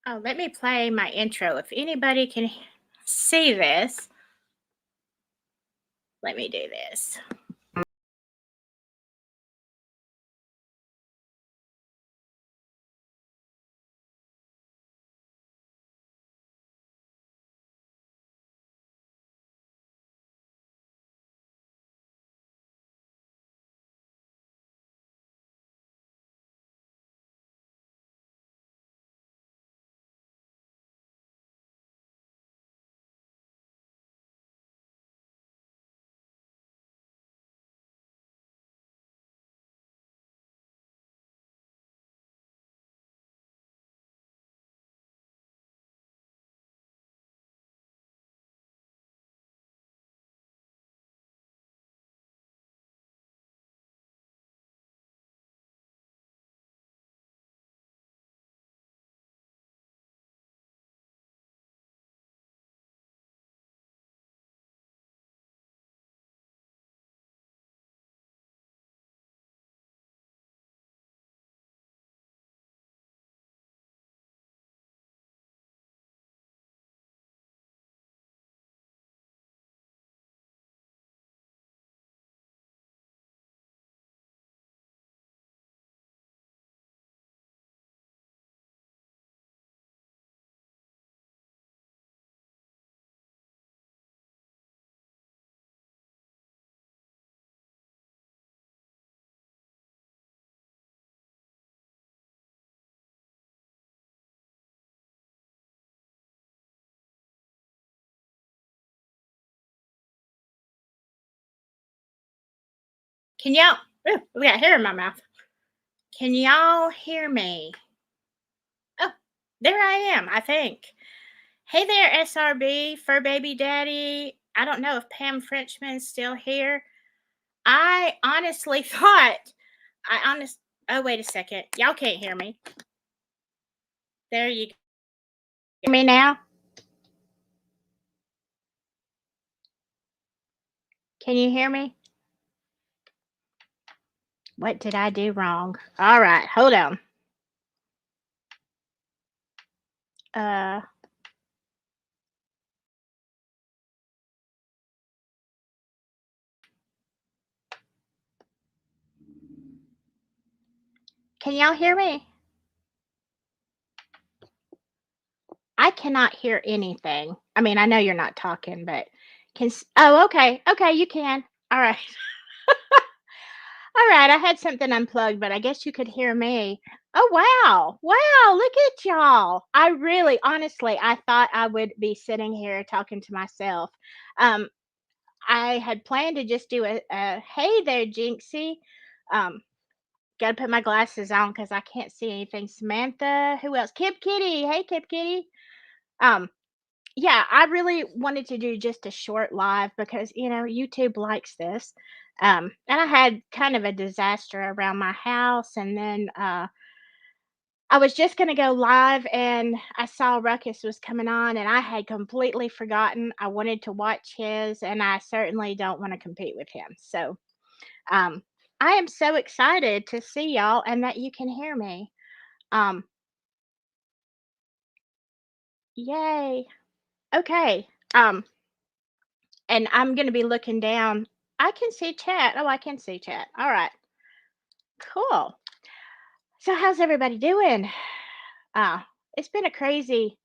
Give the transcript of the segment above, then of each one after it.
Oh, let me play my intro. If anybody can see this, let me do this. Can y'all? Ooh, we got hair in my mouth. Can y'all hear me? Oh, there I am, I think. Hey there, SRB, Fur Baby Daddy. I don't know if Pam Frenchman's still here. I honestly thought, oh, wait a second. Y'all can't hear me. There you go. Hear me now? Can you hear me? What did I do wrong? All right, hold on. Uh, can y'all hear me? I cannot hear anything. I mean, I know you're not talking, but oh, okay. Okay, you can. All right. All right. I had something unplugged, but I guess you could hear me. Oh, wow. Wow. Look at y'all. I really, honestly, I thought I would be sitting here talking to myself. Um, I had planned to just do a hey there, Jinxie. Um, Gotta put my glasses on because I can't see anything. Samantha, who else? Kip Kitty. Hey, Kip Kitty. Um, Yeah, I really wanted to do just a short live because, YouTube likes this. And I had kind of a disaster around my house. And then I was just going to go live and I saw Ruckus was coming on and I had completely forgotten. I wanted to watch his and I certainly don't want to compete with him. So um, I am so excited to see y'all and that you can hear me. Um, Yay. Okay. And I'm gonna be looking down. I can see chat. Oh, I can see chat. All right, cool. So how's everybody doing? It's been a crazy.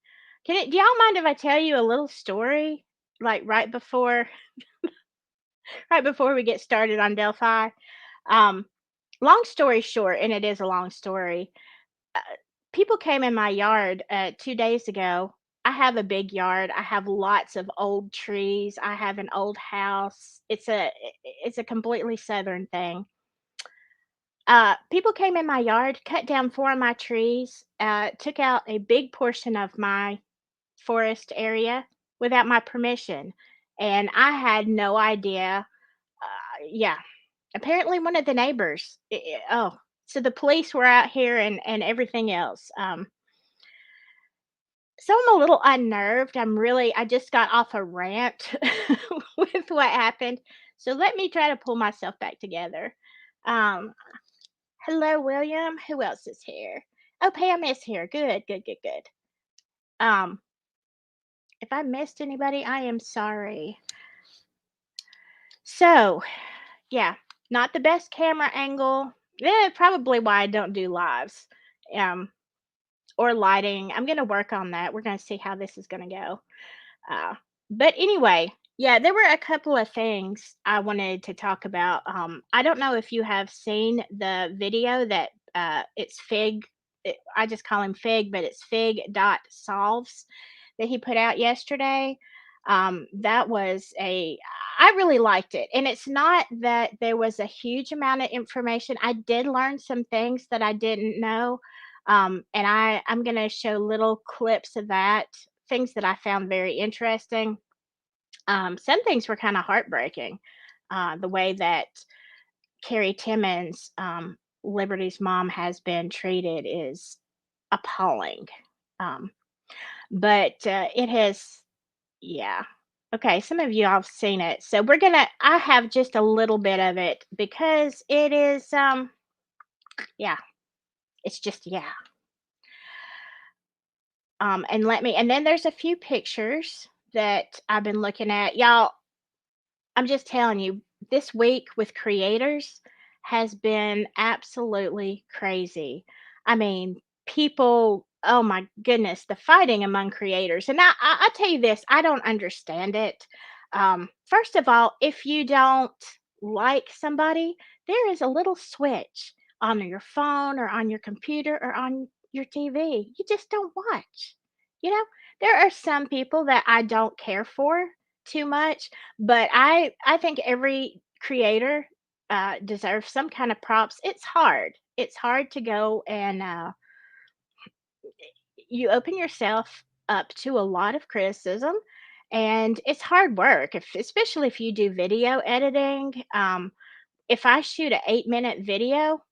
Do y'all mind if I tell you a little story, like right before we get started on Delphi? Um, Long story short, and it is a long story. uh, People came in my yard 2 days ago. I have a big yard. I have lots of old trees. I have an old house. It's a completely southern thing. People came in my yard, cut down four of my trees, took out a big portion of my forest area without my permission, and I had no idea. Yeah, apparently one of the neighbors. Oh, so the police were out here and everything else. So I'm a little unnerved. I just got off a rant with what happened. So let me try to pull myself back together. Um, Hello, William. Who else is here? Oh, Pam is here. Good, good, good, good. Um, if I missed anybody, I am sorry. So, yeah, not the best camera angle. Yeah, probably why I don't do lives. Um, or lighting. I'm gonna work on that. We're gonna see how this is gonna go. Uh, but anyway, yeah, there were a couple of things I wanted to talk about. I don't know if you have seen the video that it's Fig. I just call him Fig, but it's Fig dot solves that he put out yesterday. That was I really liked it. And it's not that there was a huge amount of information. I did learn some things that I didn't know. And I'm going to show little clips of that, things that I found very interesting. Some things were kind of heartbreaking. The way that Carrie Timmons, Liberty's mom, has been treated is appalling. Um, but it has, yeah. Okay, some of you all have seen it. So I have just a little bit of it because it is, yeah, it's just, yeah. And then there's a few pictures that I've been looking at. Y'all, I'm just telling you, this week with creators has been absolutely crazy. I mean, people, oh my goodness, the fighting among creators. And I tell you this, I don't understand it. First of all, if you don't like somebody, there is a little switch on your phone or on your computer or on your TV. You just don't watch. You know, there are some people that I don't care for too much, but I think every creator deserves some kind of props. It's hard. It's hard to go and you open yourself up to a lot of criticism, and it's hard work, especially if you do video editing. If I shoot an 8-minute video,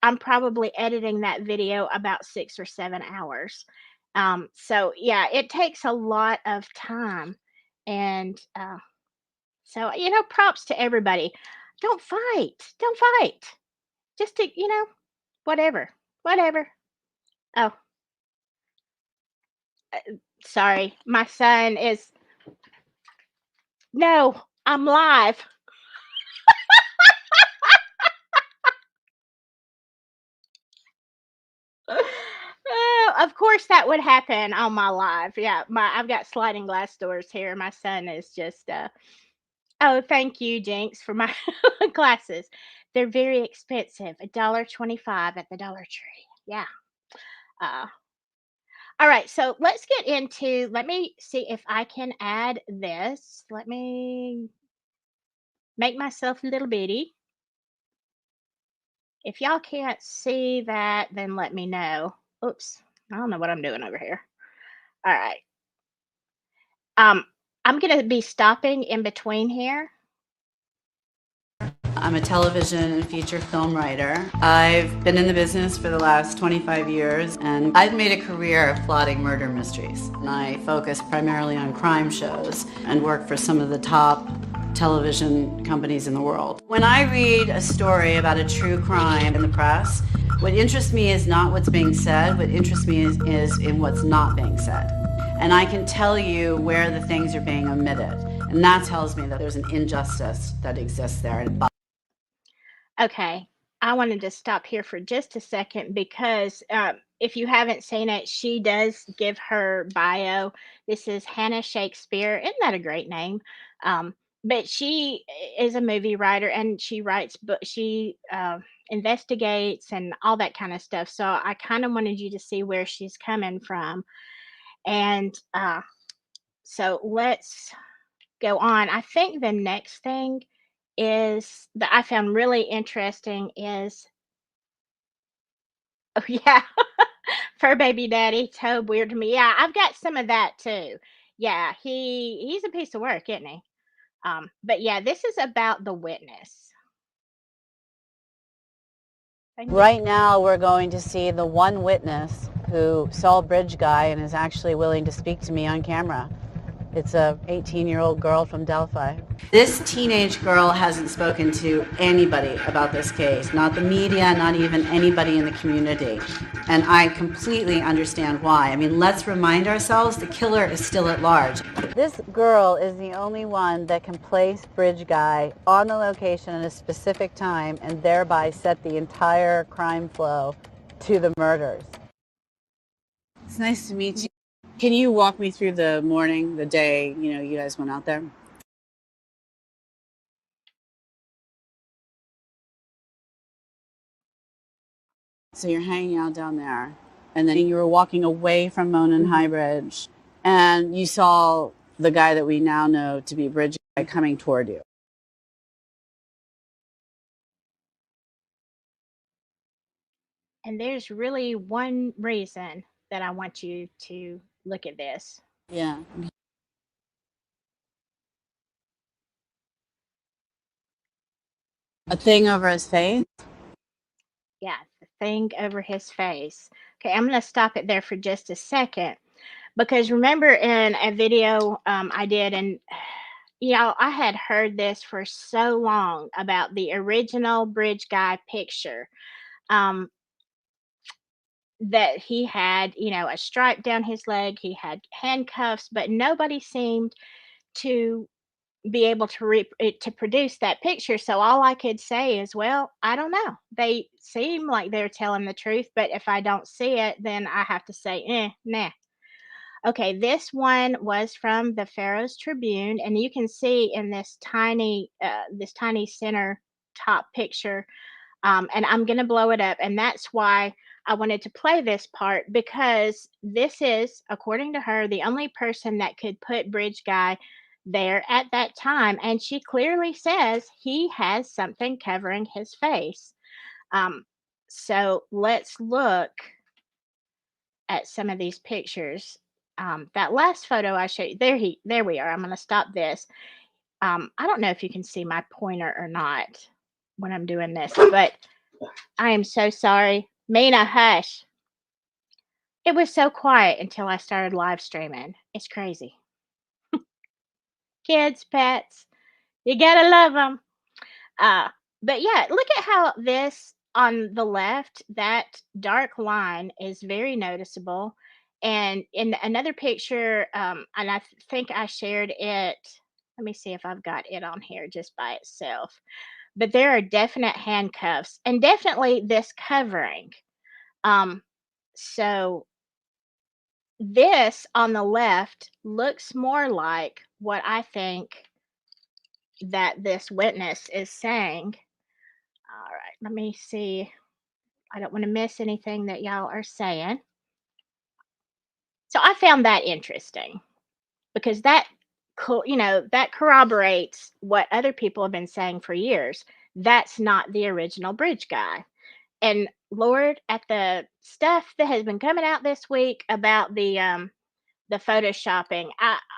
I'm probably editing that video about 6 or 7 hours. So yeah, it takes a lot of time, and so, props to everybody. Don't fight. Don't fight. Just to, whatever. Whatever. Oh, sorry. My son is, no, I'm live. Oh, of course that would happen on my live. Yeah, I've got sliding glass doors here. My son is just oh, thank you, Jinx, for my glasses. They're very expensive. $1.25 at the Dollar Tree. Yeah. Uh All right, so let's get into let me see if I can add this. Let me make myself a little bitty. If y'all can't see that, then let me know. Oops, I don't know what I'm doing over here. All right. Um, I'm gonna be stopping in between here. I'm a television and feature film writer. I've been in the business for the last 25 years, and I've made a career of plotting murder mysteries. And I focus primarily on crime shows and work for some of the top television companies in the world. When I read a story about a true crime in the press, what interests me is not what's being said. What interests me is in what's not being said. And I can tell you where the things are being omitted. And that tells me that there's an injustice that exists there. Okay, I wanted to stop here for just a second because if you haven't seen it, she does give her bio. This is Hannah Shakespeare. Isn't that a great name? But she is a movie writer and she writes, but she investigates and all that kind of stuff. So I kind of wanted you to see where she's coming from. And so let's go on. I think the next thing is that I found really interesting is oh yeah, fur baby daddy, so weird to me. Yeah, I've got some of that too. Yeah, he's a piece of work, isn't he? But yeah, this is about the witness. Right now, we're going to see the one witness who saw Bridge Guy and is actually willing to speak to me on camera. It's a 18-year-old girl from Delphi. This teenage girl hasn't spoken to anybody about this case, not the media, not even anybody in the community. And I completely understand why. I mean, let's remind ourselves the killer is still at large. This girl is the only one that can place Bridge Guy on the location at a specific time and thereby set the entire crime flow to the murders. It's nice to meet you. Can you walk me through the morning, the day, you guys went out there? So you're hanging out down there, and then you were walking away from Monon High Bridge, and you saw the guy that we now know to be Bridge Guy coming toward you. And there's really one reason that I want you to look at this. Yeah. A thing over his face? Yeah, the thing over his face. Okay, I'm going to stop it there for just a second because remember in a video I did, and I had heard this for so long about the original Bridge Guy picture. Um, that he had, a stripe down his leg, he had handcuffs, but nobody seemed to be able to to produce that picture. So all I could say is, well, I don't know. They seem like they're telling the truth, but if I don't see it, then I have to say, nah. Okay, this one was from the Pharaoh's Tribune, and you can see in this tiny center top picture, and I'm going to blow it up. And that's why I wanted to play this part because this is, according to her, the only person that could put Bridge Guy there at that time. And she clearly says he has something covering his face. Um, so let's look at some of these pictures. That last photo I showed you, there we are. I'm going to stop this. I don't know if you can see my pointer or not when I'm doing this, but I am so sorry. Mina, hush. It was so quiet until I started live streaming. It's crazy. Kids, pets, you gotta love them. But yeah, look at how this on the left, that dark line is very noticeable. And in another picture, and I think I shared it. Let me see if I've got it on here just by itself. But there are definite handcuffs and definitely this covering. Um, so this on the left looks more like what I think that this witness is saying. All right, let me see. I don't want to miss anything that y'all are saying. So I found that interesting because that corroborates what other people have been saying for years. That's not the original Bridge Guy. And Lord, at the stuff that has been coming out this week about the photoshopping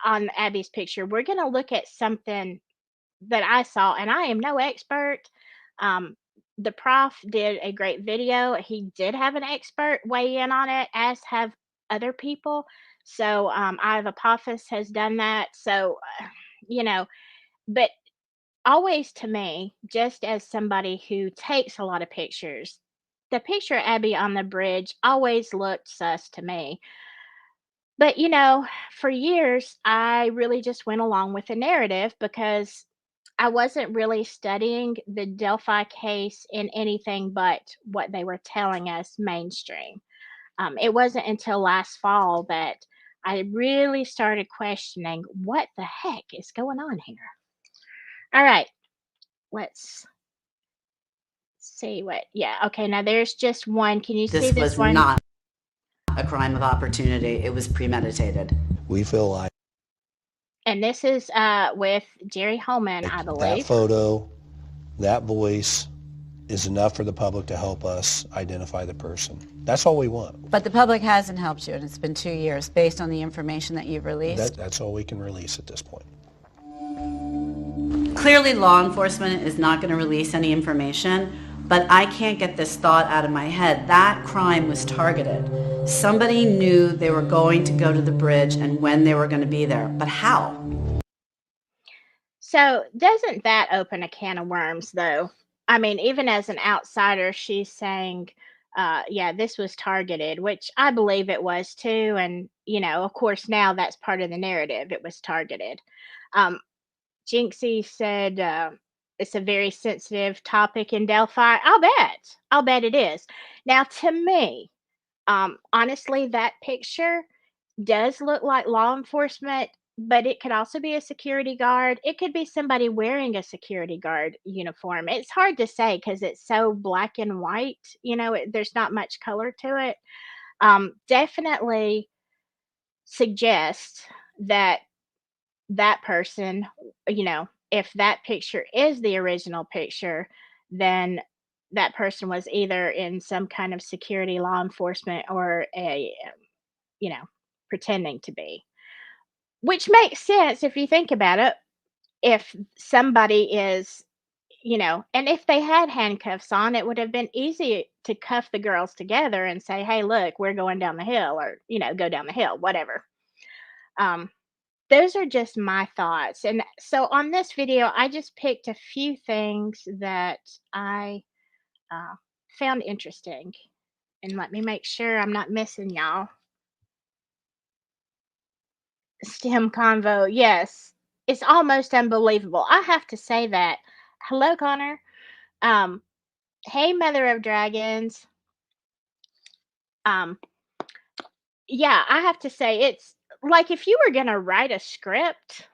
on Abby's picture, we're going to look at something that I saw, and I am no expert. Um, the prof did a great video. He did have an expert weigh in on it, as have other people. So Iva Apophis has done that. So, you know, but always to me, just as somebody who takes a lot of pictures, the picture of Abby on the bridge always looked sus to me. But, for years, I really just went along with the narrative because I wasn't really studying the Delphi case in anything but what they were telling us mainstream. It wasn't until last fall that I really started questioning what the heck is going on here. All right, let's see what. Yeah, okay, now there's just one. Can you see This this was one? not a crime of opportunity. It was premeditated. We feel like And this is with Jerry Holman, I that believe. photo, that voice is enough for the public to help us identify the person. That's all we want. But the public hasn't helped you, and it's been 2 years based on the information that you've released. That's all we can release at this point. Clearly, law enforcement is not going to release any information But I can't get this thought out of my head. That crime was targeted. Somebody knew they were going to go to the bridge and when they were going to be there. But how? So, doesn't that open a can of worms, though? I mean, even as an outsider, she's saying, yeah, this was targeted, which I believe it was too. And, of course, now that's part of the narrative. It was targeted. Um, Jinxie said it's a very sensitive topic in Delphi. I'll bet. I'll bet it is. Now, to me, honestly, that picture does look like law enforcement, but it could also be a security guard. It could be somebody wearing a security guard uniform. It's hard to say because it's so black and white. There's not much color to it. Definitely suggest that that person, if that picture is the original picture, then that person was either in some kind of security law enforcement or you know, pretending to be. Which makes sense if you think about it. If somebody is, and if they had handcuffs on, it would have been easy to cuff the girls together and say, "Hey, look, we're going down the hill," or, go down the hill, whatever. Um, those are just my thoughts. And so on this video, I just picked a few things that I uh, found interesting. And let me make sure I'm not missing y'all. STEM convo, yes. It's almost unbelievable. I have to say that. Hello, Connor. Um, hey, Mother of Dragons. Um, yeah, I have to say it's like if you were gonna write a script,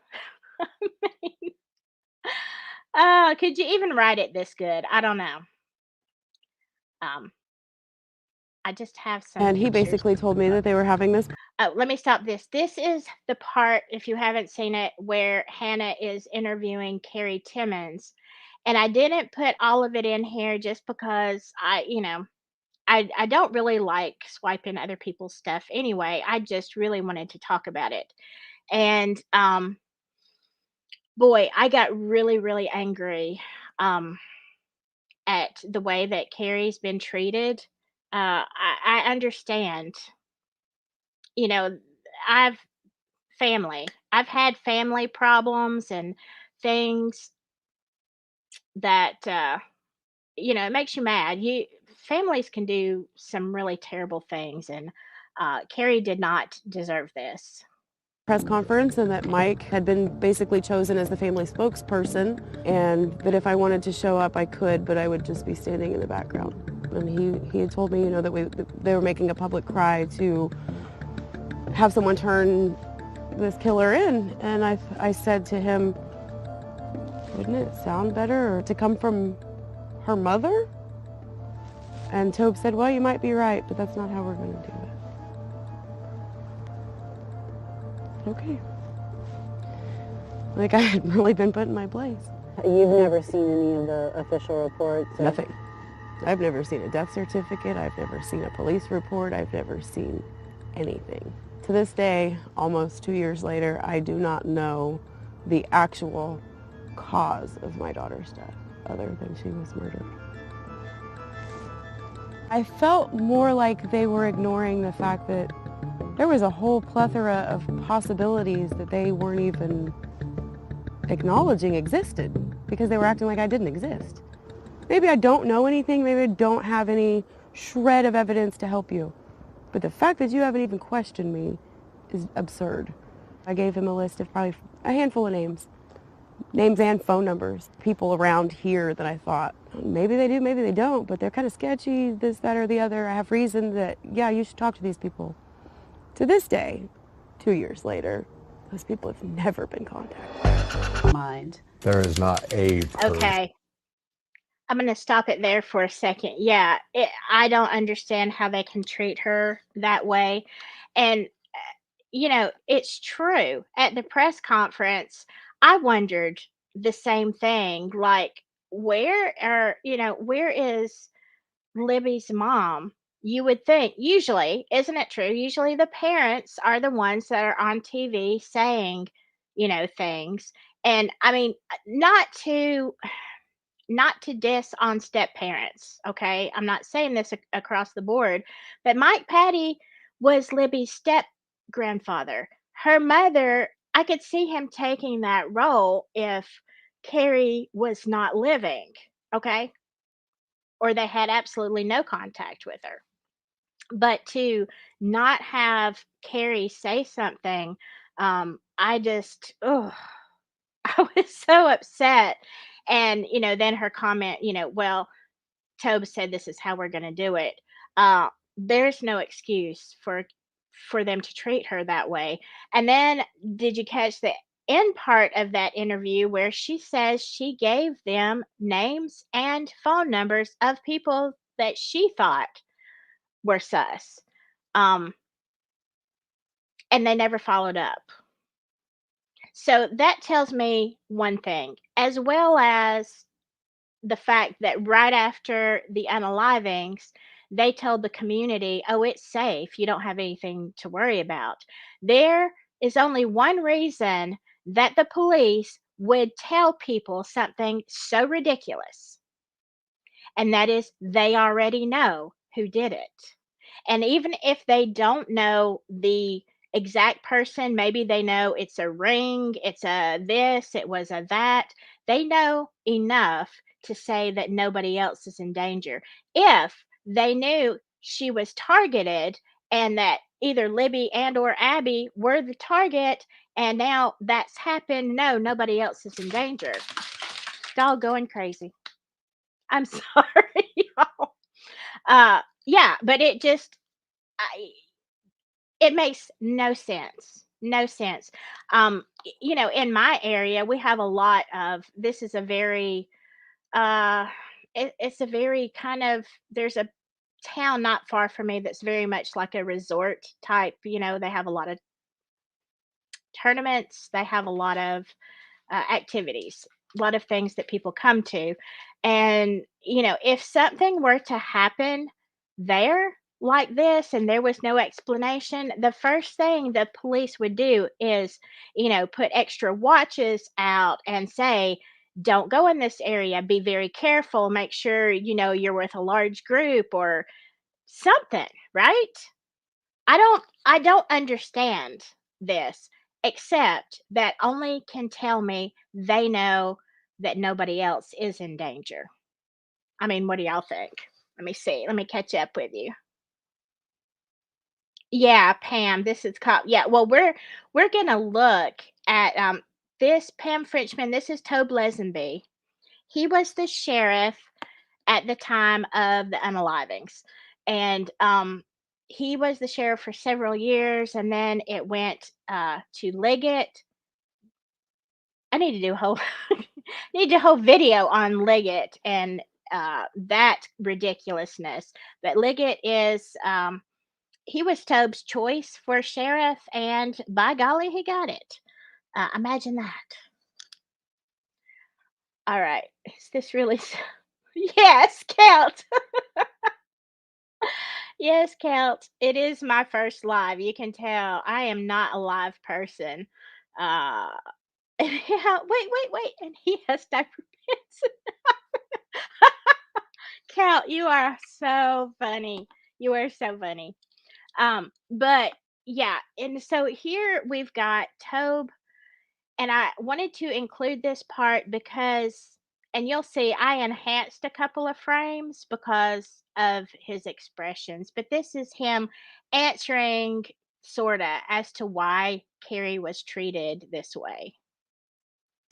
could you even write it this good? I don't know. Um, I just have some And he pictures. basically told me that they were having this Oh, let me stop this. This is the part, if you haven't seen it, where Hannah is interviewing Carrie Timmons. And I didn't put all of it in here just because I don't really like swiping other people's stuff anyway. I just really wanted to talk about it. And boy, I got really, really angry um at the way that Carrie's been treated. I understand, you know, I've I've had family problems and things that it makes you mad. Families can do some really terrible things, and Carrie did not deserve this. press conference and that Mike had been basically chosen as the family spokesperson and that if I wanted to show up I could, but I would just be standing in the background. And he had told me, that they were making a public cry to have someone turn this killer in. And I said to him, wouldn't it sound better to come from her mother? And Tobe said, well, you might be right, but that's not how we're going to do it. Okay. Like I had really been put in my place. You've never seen any of the official reports? Nothing. I've never seen a death certificate. I've never seen a police report. I've never seen anything. To this day, almost 2 years later, I do not know the actual cause of my daughter's death, other than she was murdered. I felt more like they were ignoring the fact that there was a whole plethora of possibilities that they weren't even acknowledging existed because they were acting like I didn't exist. Maybe I don't know anything, maybe I don't have any shred of evidence to help you, but the fact that you haven't even questioned me is absurd. I gave him a list of probably a handful of names and phone numbers, people around here that I thought, maybe they do, maybe they don't, but they're kind of sketchy, this, that, or the other. I have reason that, yeah, you should talk to these people. To this day, 2 years later, those people have never been contacted. Mind. There is not a person. Okay. I'm going to stop it there for a second. Yeah, I don't understand how they can treat her that way. And, it's true. At the press conference, I wondered the same thing. Like, where is Libby's mom? You would think, usually, isn't it true? Usually the parents are the ones that are on TV saying, things. And I mean, not to not to diss on step parents, okay? I'm not saying this across the board, but Mike Patty was Libby's step grandfather. Her mother, I could see him taking that role if Carrie was not living, okay? Or they had absolutely no contact with her. But to not have Carrie say something, I just, oh, I was so upset. And, then her comment, well, Tobe said this is how we're going to do it. There's no excuse for them to treat her that way. And then did you catch the end part of that interview where she says she gave them names and phone numbers of people that she thought were sus. Um, and they never followed up. So that tells me one thing, as well as the fact that right after the unalivings, they told the community, oh, it's safe. You don't have anything to worry about. There is only one reason that the police would tell people something so ridiculous, and that is they already know who did it. And even if they don't know the exact person, maybe they know it's a ring, it's a this, it was a that, they know enough to say that nobody else is in danger. If they knew she was targeted and that either Libby and or Abby were the target and now that's happened, no, nobody else is in danger. Dog going crazy. I'm sorry, y'all. Yeah, but I, it makes no sense. No sense. In my area, we have a lot of this is a very it's a very kind of there's a town not far from me that's very much like a resort type, they have a lot of tournaments, they have a lot of activities, a lot of things that people come to. And, if something were to happen there like this and there was no explanation, the first thing the police would do is, put extra watches out and say, don't go in this area, be very careful, make sure, you're with a large group or something, right? I don't understand this, except that only can tell me they know that nobody else is in danger. I mean, what do y'all think? Let me see. Let me catch up with you. Yeah, Pam, this is cop. Yeah, well, we're gonna look at this Pam Frenchman. This is Tobe Lesenby. He was the sheriff at the time of the unalivings. And he was the sheriff for several years, and then it went to Liggett. I need to do a whole need to do a whole video on Liggett and that ridiculousness. But Liggett is he was Tobe's choice for sheriff, and by golly, he got it. Imagine that. All right, is this really? Yes, count. Yes, Kelt, it is my first live. You can tell I am not a live person. Uh, yeah, wait, and he has diaper pants. Kelt, you are so funny. You are so funny. But yeah, and so here we've got Tobe, and I wanted to include this part because, and you'll see, I enhanced a couple of frames because of his expressions, but this is him answering sorta as to why Carrie was treated this way.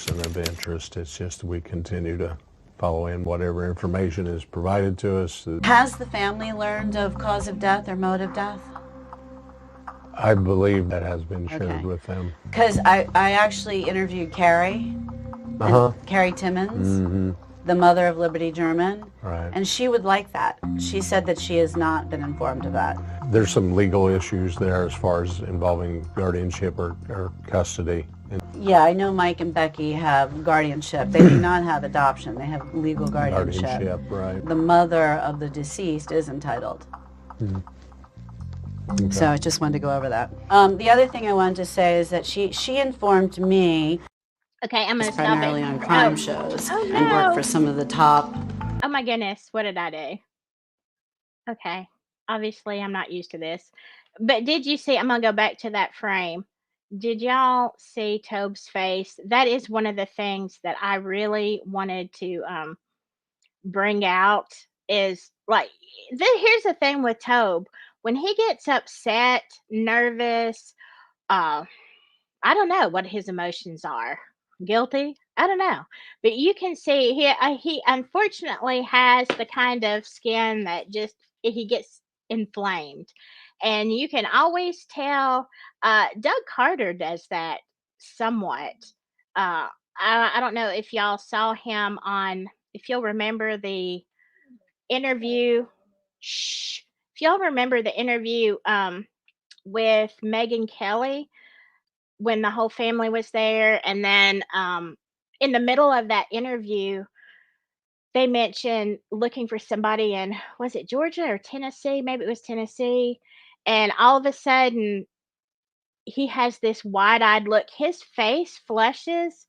Of interest. It's just we continue to follow in whatever information is provided to us. Has the family learned of cause of death or mode of death? I believe that has been shared Okay. with them. Because I actually interviewed Carrie, Carrie Timmons, the mother of Liberty German, Right. and she would like that. She said that she has not been informed of that. There's some legal issues there as far as involving guardianship or custody. Yeah, I know Mike and Becky have guardianship. They do not have adoption. They have legal guardianship. Guardianship, right. The mother of the deceased is entitled. Okay. So I just wanted to go over that. The other thing I wanted to say is that she informed me. Okay, I'm gonna stop it. Primarily on Oh, crime shows oh and worked no. for some of the top. Oh my goodness, what did I do? Okay. Obviously, I'm not used to this. But did you see, I'm gonna go back to that frame. Did y'all see Tobe's face? That is one of the things that I really wanted to bring out is like here's the thing with Tobe. When he gets upset, nervous, uh I don't know what his emotions are. Guilty? I don't know. But you can see he unfortunately has the kind of skin that just he gets inflamed. And you can always tell Doug Carter does that somewhat. I don't know if y'all saw him on if you'll remember the interview. Shh. If y'all remember the interview with Megan Kelly when the whole family was there, and then, in the middle of that interview, they mentioned looking for somebody in was it Georgia or Tennessee? Maybe it was Tennessee, and all of a sudden, he has this wide-eyed look. His face flushes,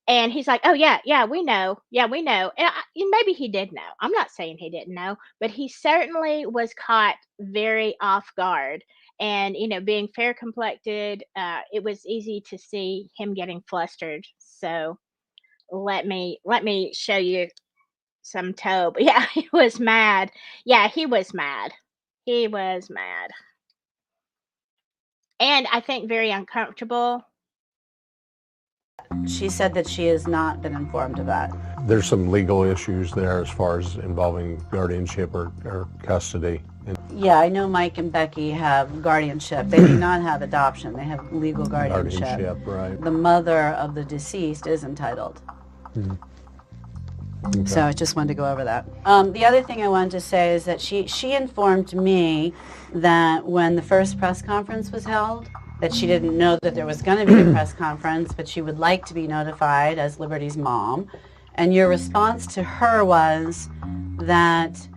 and he's like, "Oh, yeah, yeah, we know. Yeah, we know." And maybe he did know. I'm not saying he didn't know, but he certainly was caught very off guard. And, being fair complected, it was easy to see him getting flustered. So let me show you some Tobe. Yeah, he was mad. Yeah, he was mad. He was mad. And I think very uncomfortable. She said that she has not been informed of that. There's some legal issues there as far as involving guardianship or custody. Yeah, I know Mike and Becky have guardianship. They do not have adoption. They have legal guardianship. Guardianship, right. The mother of the deceased is entitled. Okay. So I just wanted to go over that. The other thing I wanted to say is that she informed me that when the first press conference was held, that she didn't know that there was going to be a press conference, but she would like to be notified as Liberty's mom. And your response to her was that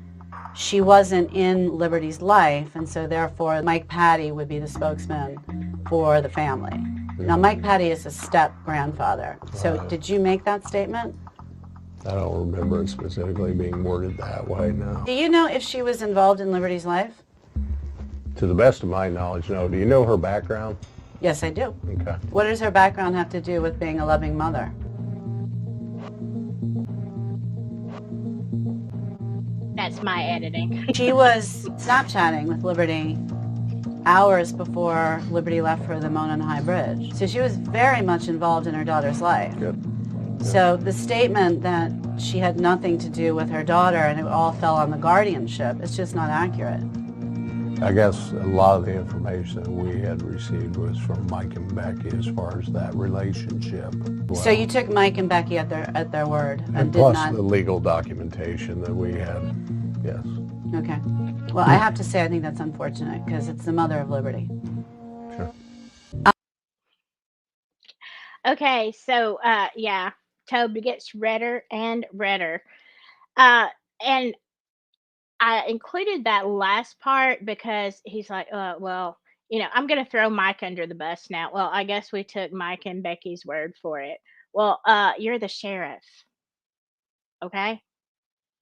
she wasn't in Liberty's life, and so therefore Mike Patty would be the spokesman for the family. Now, Mike Patty is a step-grandfather. So did you make that statement? I don't remember it specifically being worded that way, no. Do you know if she was involved in Liberty's life? To the best of my knowledge, no. Do you know her background? Yes, I do. Okay. What does her background have to do with being a loving mother? That's my editing. She was Snapchatting with Liberty hours before Liberty left for the Monon High Bridge. So she was very much involved in her daughter's life. Good. So the statement that she had nothing to do with her daughter and it all fell on the guardianship is just not accurate. I guess a lot of the information we had received was from Mike and Becky as far as that relationship. So you took Mike and Becky at their word and did plus not... the legal documentation that we had, yes. Okay. Well, I have to say I think that's unfortunate because it's the mother of Liberty. Sure. Okay, so yeah, Toby gets redder and redder. And I included that last part because he's like, well, I'm going to throw Mike under the bus now. Well, I guess we took Mike and Becky's word for it. Well, you're the sheriff. Okay.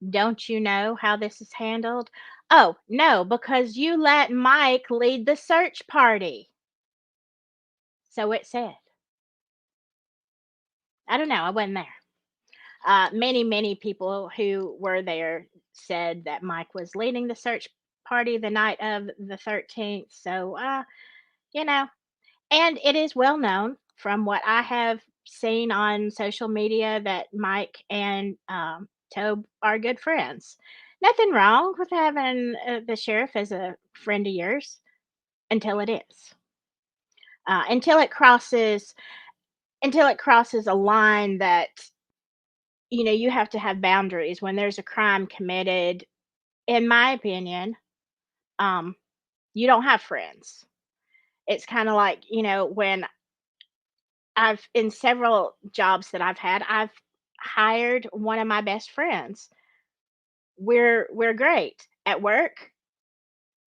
Don't you know how this is handled? Oh, no, because you let Mike lead the search party. So it said. I don't know. I wasn't there. Many people who were there said that Mike was leading the search party the night of the 13th. So, you know, and it is well known from what I have seen on social media that Mike and Tobe are good friends. Nothing wrong with having the sheriff as a friend of yours until it is. Until it crosses a line that you have to have boundaries when there's a crime committed. In my opinion, um, you don't have friends. It's kind of like, when I've in several jobs that I've had, I've hired one of my best friends. We're great at work.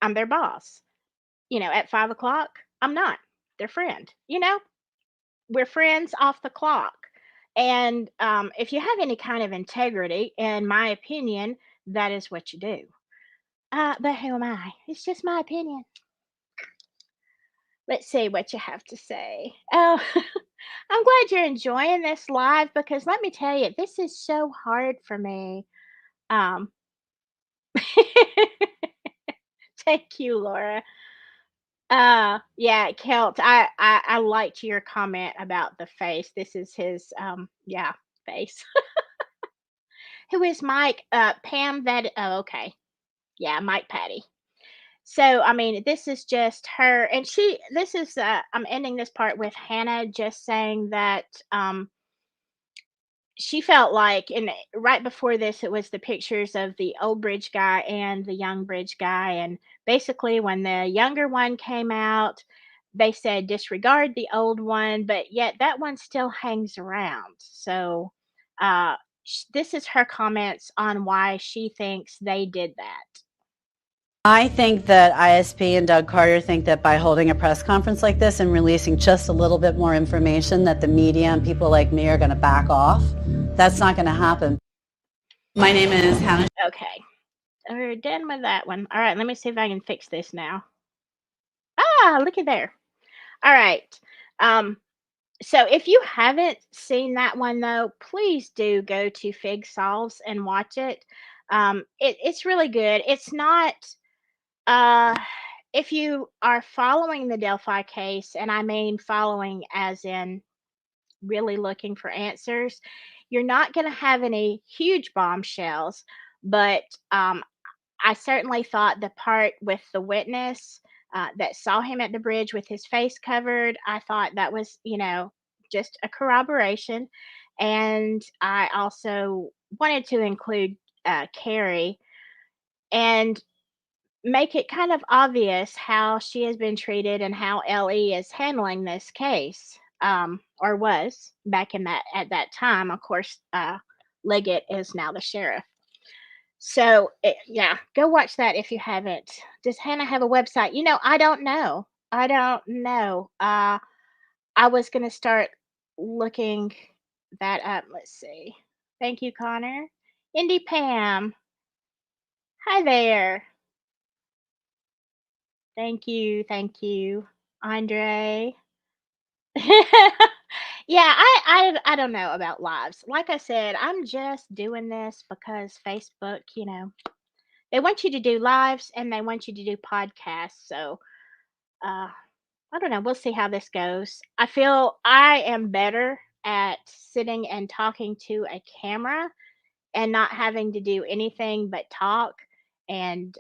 I'm their boss. At 5 o'clock, I'm not their friend. We're friends off the clock. And if you have any kind of integrity, in my opinion, that is what you do. But who am I? It's just my opinion. Let's see what you have to say. Oh, I'm glad you're enjoying this live because let me tell you, this is so hard for me. Um, thank you, Laura. Yeah, Kelt. I liked your comment about the face. This is his yeah, face. Who is Mike? Pam that oh okay. Yeah, Mike Patty. So I mean, this is just her and this is I'm ending this part with Hannah just saying that she felt like and right before this it was the pictures of the old bridge guy and the young bridge guy, and basically when the younger one came out they said disregard the old one, but yet that one still hangs around. So uh this is her comments on why she thinks they did that. I think that ISP and Doug Carter think that by holding a press conference like this and releasing just a little bit more information that the media and people like me are going to back off. That's not going to happen. My name is Hannah. Okay, we're done with that one. All right, let me see if I can fix this now. Ah, look at there. All right. um So if you haven't seen that one though, please do go to Fig Solves and watch it. It's really good. It's not uh if you are following the Delphi case, and I mean following as in really looking for answers, you're not going to have any huge bombshells, but I certainly thought the part with the witness that saw him at the bridge with his face covered, I thought that was, just a corroboration. And I also wanted to include Carrie and make it kind of obvious how she has been treated and how LE is handling this case, or was back in that at that time. Of course, Liggett is now the sheriff. So, yeah, go watch that if you haven't. Does Hannah have a website? I don't know. I don't know. I was gonna start looking that up. Let's see. Thank you, Connor. Indy Pam. Hi there. Thank you. Thank you, Andre. Yeah, I don't know about lives. Like I said, I'm just doing this because Facebook, they want you to do lives and they want you to do podcasts. So, uh, I don't know. We'll see how this goes. I feel I am better at sitting and talking to a camera and not having to do anything but talk and,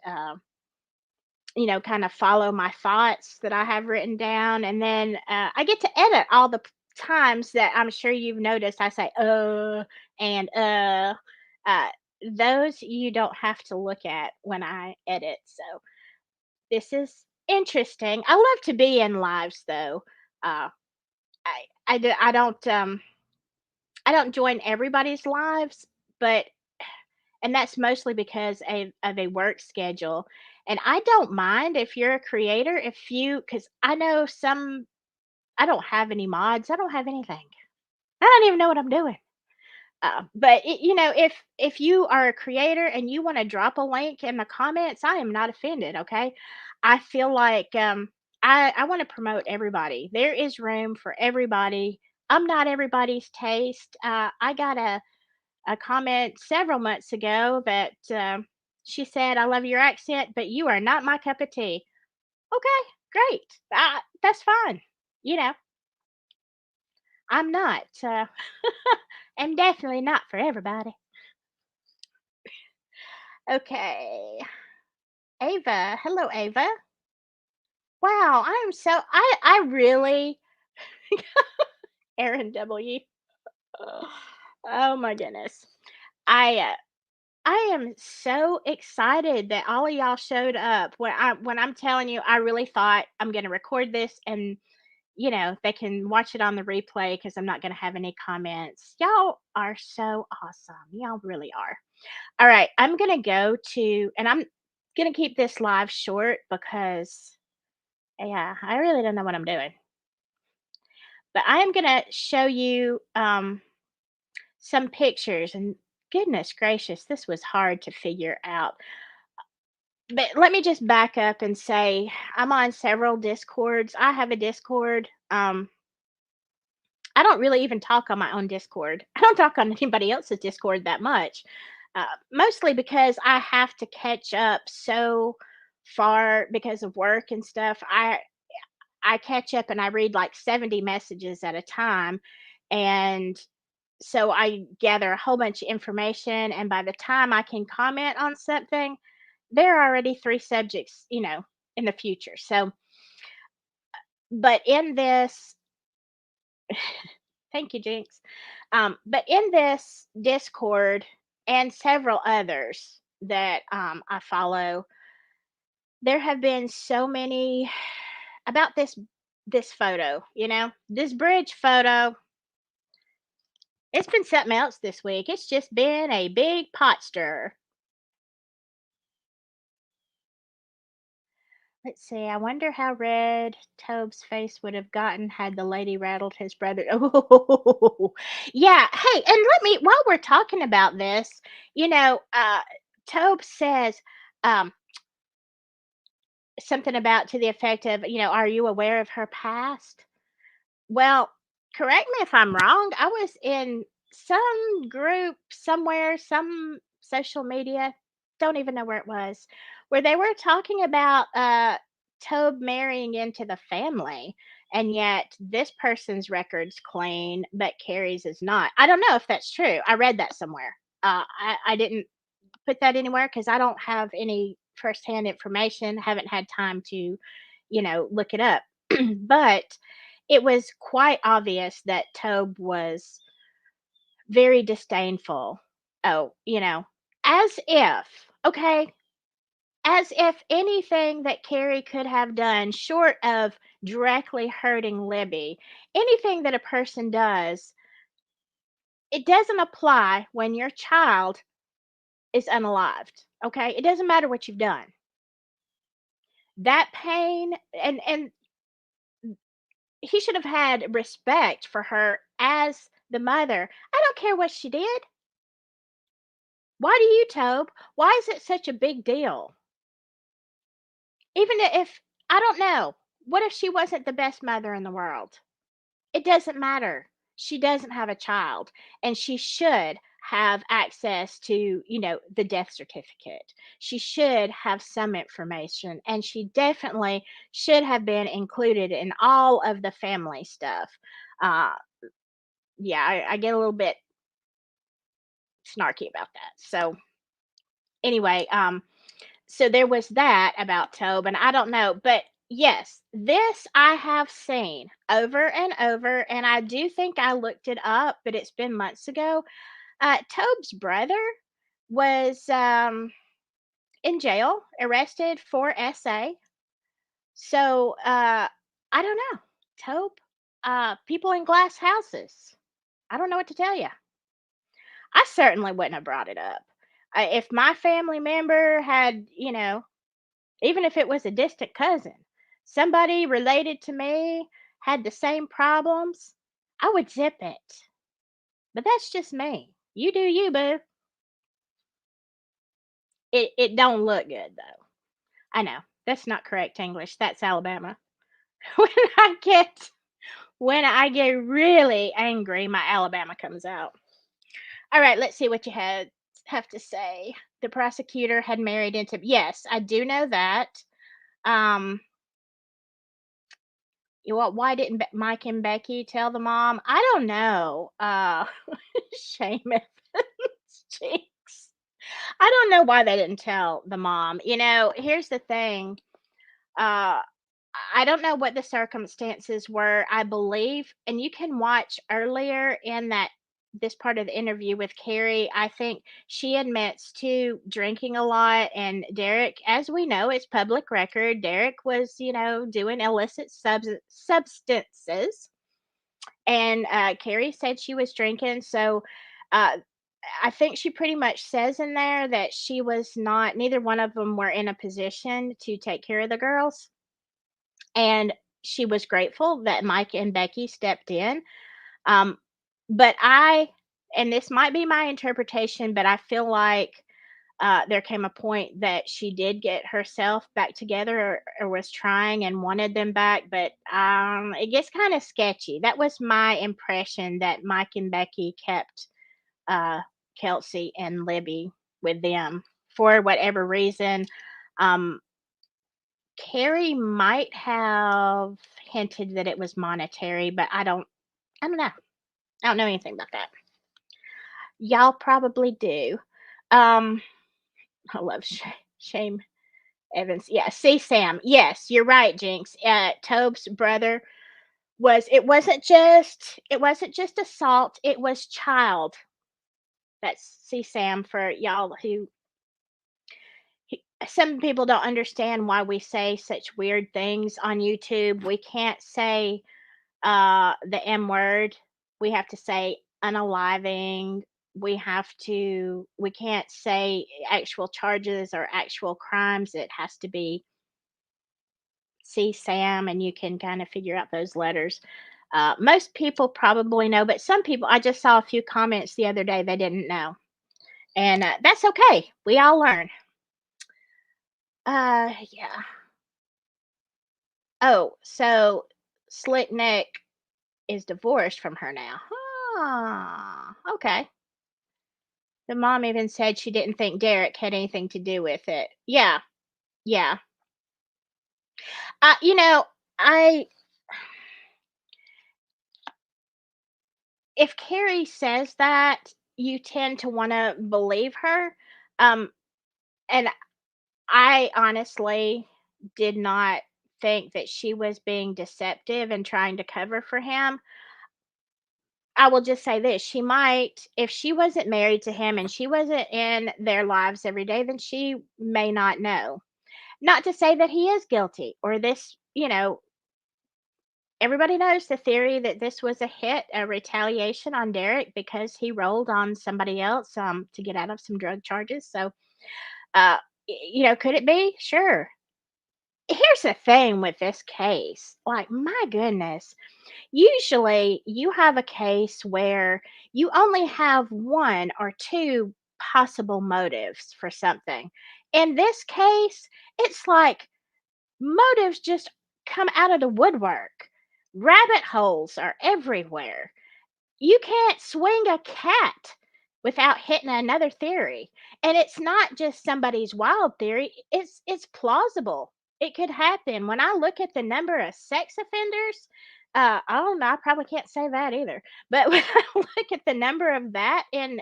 kind of follow my thoughts that I have written down. And then I get to edit all the times that I'm sure you've noticed I say, and uh, those you don't have to look at when I edit. So this is interesting. I love to be in lives though. Uh, I don't join everybody's lives, but and that's mostly because of a work schedule. And I don't mind if you're a creator, if you, because I know some, I don't have any mods, I don't have anything. I don't even know what I'm doing. But if you are a creator and you want to drop a link in the comments, I am not offended. Okay, I feel like I want to promote everybody. There is room for everybody. I'm not everybody's taste. I got a comment several months ago that she said, "I love your accent, but you are not my cup of tea." Okay, great. That's fine. You know, I'm not. I'm definitely not for everybody. Okay. Ava. Hello, Ava. Wow, I am so I really Aaron W. Oh my goodness. I am so excited that all of y'all showed up. When I'm telling you, I really thought I'm gonna record this and they can watch it on the replay because I'm not gonna have any comments. Y'all are so awesome. Y'all really are. All right, I'm gonna go to and I'm gonna keep this live short because yeah, I really don't know what I'm doing. But I am gonna show you some pictures, and goodness gracious, this was hard to figure out. But let me just back up and say I'm on several Discords. I have a Discord. I don't really even talk on my own Discord. I don't talk on anybody else's Discord that much, mostly because I have to catch up so far because of work and stuff. I catch up and I read like 70 messages at a time, and so I gather a whole bunch of information. And by the time I can comment on something, there are already three subjects, in the future. So, but in this, thank you, Jinx. But in this Discord and several others that I follow, there have been so many about this photo. This bridge photo. It's been something else this week. It's just been a big pot stirrer. Let's see. I wonder how red Tobe's face would have gotten had the lady rattled his brother. Oh, yeah. Hey, and while we're talking about this, Tobe says um, something about to the effect of, are you aware of her past? Well, correct me if I'm wrong. I was in some group somewhere, some social media, don't even know where it was, where they were talking about Tobe marrying into the family, and yet this person's record's clean, but Carrie's is not. I don't know if that's true. I read that somewhere. I didn't put that anywhere because I don't have any firsthand information, haven't had time to, look it up. But it was quite obvious that Tobe was very disdainful. Oh, as if, okay, as if anything that Carrie could have done short of directly hurting Libby, anything that a person does, it doesn't apply when your child is unalived. Okay? It doesn't matter what you've done. That pain, and he should have had respect for her as the mother. I don't care what she did. Why do you, Tobe? Why is it such a big deal? Even if, I don't know, what if she wasn't the best mother in the world? It doesn't matter. She doesn't have a child, and she should have access to, the death certificate. She should have some information, and she definitely should have been included in all of the family stuff. Uh, yeah, I get a little bit snarky about that. So anyway, so there was that about Tobe, and I don't know, but yes, this I have seen over and over, and I do think I looked it up, but it's been months ago. Tobe's brother was in jail, arrested for SA. So I don't know, Tobe. People in glass houses. I don't know what to tell you. I certainly wouldn't have brought it up. If my family member had, even if it was a distant cousin, somebody related to me had the same problems, I would zip it. But that's just me. You do you, boo. It don't look good though. I know. That's not correct English. That's Alabama. When I get when I get really angry, my Alabama comes out. All right, let's see what you have to say. The prosecutor had married into, yes, I do know that. Um why didn't Mike and Becky tell the mom? I don't know. Shame Evans, Jinx. I don't know why they didn't tell the mom. Here's the thing. Uh, I don't know what the circumstances were. I believe, and you can watch earlier in this part of the interview with Carrie. I think she admits to drinking a lot, and Derek, as we know, it's public record. Derek was, doing illicit substances, and Carrie said she was drinking. So, uh, I think she pretty much says in there that she was not. Neither one of them were in a position to take care of the girls, and she was grateful that Mike and Becky stepped in. Um, but and this might be my interpretation, but I feel like there came a point that she did get herself back together, or was trying and wanted them back, but it gets kind of sketchy. That was my impression, that Mike and Becky kept uh, Kelsey and Libby with them for whatever reason. Um, Carrie might have hinted that it was monetary, but I don't know. I don't know anything about that. Y'all probably do. Um, I love Shame Evans. Yeah, see Sam. Yes, you're right, Jinx. Tobe's brother it wasn't just assault, it was child. That's see Sam for y'all who some people don't understand why we say such weird things on YouTube. We can't say the M word. We have to say unaliving. We can't say actual charges or actual crimes. It has to be see Sam, and you can kind of figure out those letters. Most people probably know, but some people, I just saw a few comments the other day, they didn't know. And that's okay. We all learn. Yeah. Oh, so Slick Nick is divorced from her now. Okay. The mom even said she didn't think Derek had anything to do with it. Yeah, yeah. You know, I if Carrie says that, you tend to want to believe her. Um, and I honestly did not think that she was being deceptive and trying to cover for him. I will just say this, she might, if she wasn't married to him and she wasn't in their lives every day, then she may not know. Not to say that he is guilty or this, everybody knows the theory that this was a retaliation on Derek because he rolled on somebody else to get out of some drug charges. So, could it be? Sure. Here's the thing with this case. Like, my goodness. Usually, you have a case where you only have one or two possible motives for something. In this case, it's like motives just come out of the woodwork. Rabbit holes are everywhere. You can't swing a cat without hitting another theory. And it's not just somebody's wild theory, it's plausible. It could happen. When I look at the number of sex offenders, I don't know, I probably can't say that either. But when I look at the number of that in